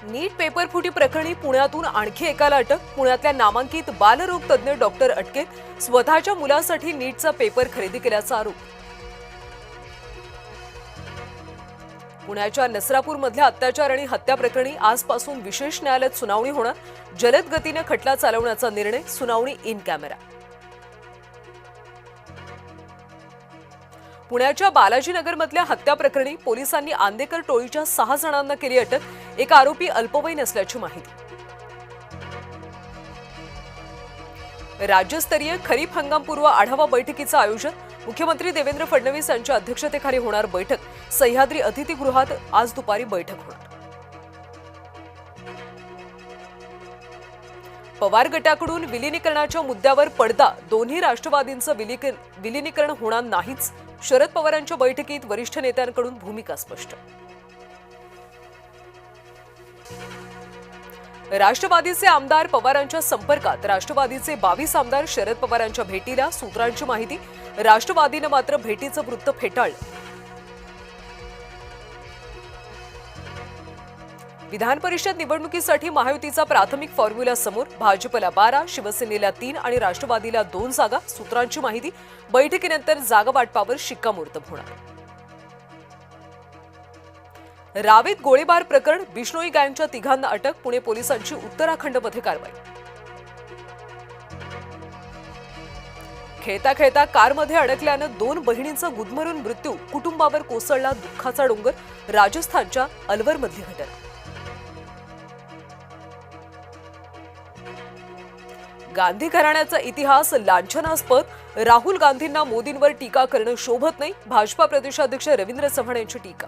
नीट paper फुटी प्रकरणी पुण्यातून आणखी एकाला अटक। पुण्यातल्या नामांकित बालरोग तज्ञ डॉक्टर अटकेत। स्वतःच्या मुलासाठी नीटचा पेपर खरेदी केल्याचा आरोप। पुण्याच्या नसरापूरमधल्या अत्याचार आणि हत्या प्रकरणी आजपासून विशेष न्यायालयात सुनावणी होणार। जलद गतीने खटला चालवण्याचा निर्णय। सुनावणी इन कॅमेरा। पुण्याच्या बालाजीनगरमधल्या हत्या प्रकरणी पोलिसांनी आंदेकर टोळीच्या 6 जणांना केली अटक। एक आरोपी अल्पवयीन असल्याची माहिती। राज्यस्तरीय खरीप हंगामपूर्व आढावा बैठकीचं आयोजन। मुख्यमंत्री देवेंद्र फडणवीस यांच्या अध्यक्षतेखाली होणार बैठक। सह्याद्री अतिथीगृहात आज दुपारी बैठक होणार। पवार गटाकडून विलीनीकरणाच्या मुद्द्यावर पडदा। दोन्ही राष्ट्रवादींचं विलीनीकरण होणार नाहीच। शरद पवारांच्या बैठकीत वरिष्ठ नेत्यांकडून भूमिका स्पष्ट। राष्ट्रवादीचे आमदार पवारांच्या संपर्कात। राष्ट्रवादीचे 22 आमदार शरद पवारांच्या भेटीला। सूत्रांची माहिती, राष्ट्रवादीने मात्र भेटीचं वृत्त फेटाळलं। विधान परिषद निवडणुकीसाठी महायुतीचा प्राथमिक फॉर्म्युला समोर। भाजपला 12, शिवसेनेला 3 आणि राष्ट्रवादीला 2 जागा। सूत्रांची माहिती, बैठकीनंतर जागा वाटपावर शिक्कामोर्तब होणार। रावेत गोळीबार प्रकरण। बिश्नोई गँगच्या 3घांना अटक। पुणे पोलिसांची उत्तराखंडमध्ये कारवाई। खेळता खेळता कारमध्ये अडकल्यानं 2 बहिणींचा गुदमरून मृत्यू। कुटुंबावर कोसळला दुःखाचा डोंगर। राजस्थानच्या अलवरमधली घटना। गांधी घराण्याचा इतिहास लांछनास्पद। राहुल गांधींना मोदींवर टीका करणं शोभत नाही। भाजपा प्रदेशाध्यक्ष रवींद्र चव्हाण यांची टीका।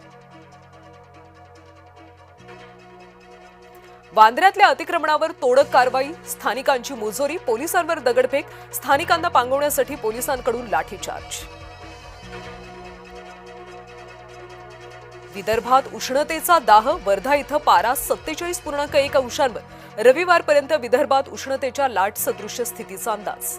वांद्र्यातल्या अतिक्रमणावर तोडक कारवाई। स्थानिकांची मुजोरी। पोलिसांवर दगडफेक। स्थानिकांना पांगवण्यासाठी पोलिसांकडून लाठीचार्ज। विदर्भात उष्णतेचा दाह। वर्धा इथं पारा 47.1 अंशांवर। रविवारपर्यंत विदर्भात उष्णतेच्या लाट सदृश्य स्थितीचा अंदाज।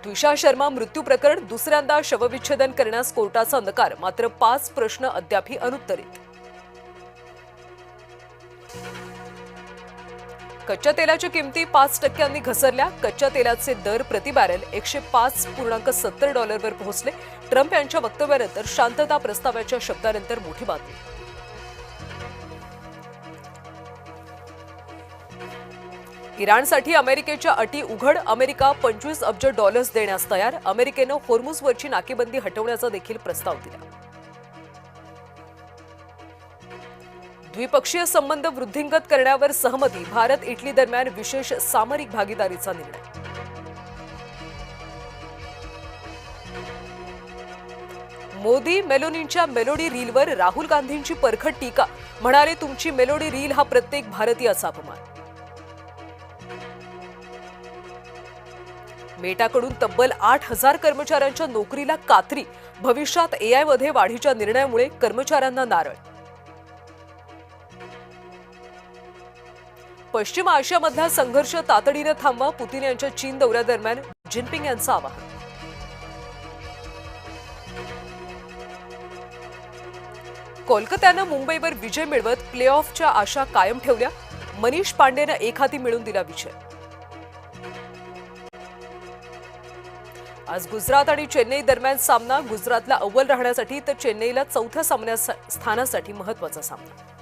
त्विषा शर्मा मृत्यू प्रकरण। दुसऱ्यांदा शवविच्छेदन करण्यास कोर्टाचा नकार। मात्र 5 प्रश्न अद्यापही अनुत्तरित। कच्च्या तेलाच्या किमती 5% घसरल्या। कच्च्या तेलाचे दर प्रति बॅरल $105.70 वर पोहोचले। ट्रम्प यांच्या वक्तव्यानंतर शांतता प्रस्तावाच्या शब्दानंतर मोठी बातमी। इराणसाठी अमेरिकेच्या अटी उघड। अमेरिका $25 अब्ज देण्यास तयार। अमेरिकेनं होर्मुझवरची नाकेबंदी हटवण्याचा देखील प्रस्ताव दिला। द्विपक्षीय संबंध वृद्धिंगत करण्यावर सहमती। भारत इटली दरम्यान विशेष सामरिक भागीदारीचा निर्णय। मोदी मेलोनींच्या मेलोडी रीलवर राहुल गांधींची परखड टीका। म्हणाले, तुमची मेलोडी रील हा प्रत्येक भारतीयाचा अपमान। मेटाकडून तब्बल 8,000 कर्मचाऱ्यांच्या नोकरीला कात्री। भविष्यात AI मध्ये वाढीच्या निर्णयामुळे कर्मचाऱ्यांना नारळ। पश्चिम आशियामधला संघर्ष तातडीने थांबवा। पुतीन यांच्या चीन दौऱ्यादरम्यान जिनपिंग यांचं आवाहन। कोलकात्यानं मुंबईवर विजय मिळवत प्लेऑफच्या आशा कायम ठेवल्या। मनीष पांडेनं एक हाती मिळवून दिला विजय। आज गुजरात आणि चेन्नई दरम्यान सामना। गुजरातला अव्वल राहण्यासाठी तर चेन्नईला 4थ्या स्थानासाठी महत्त्वाचा सामना।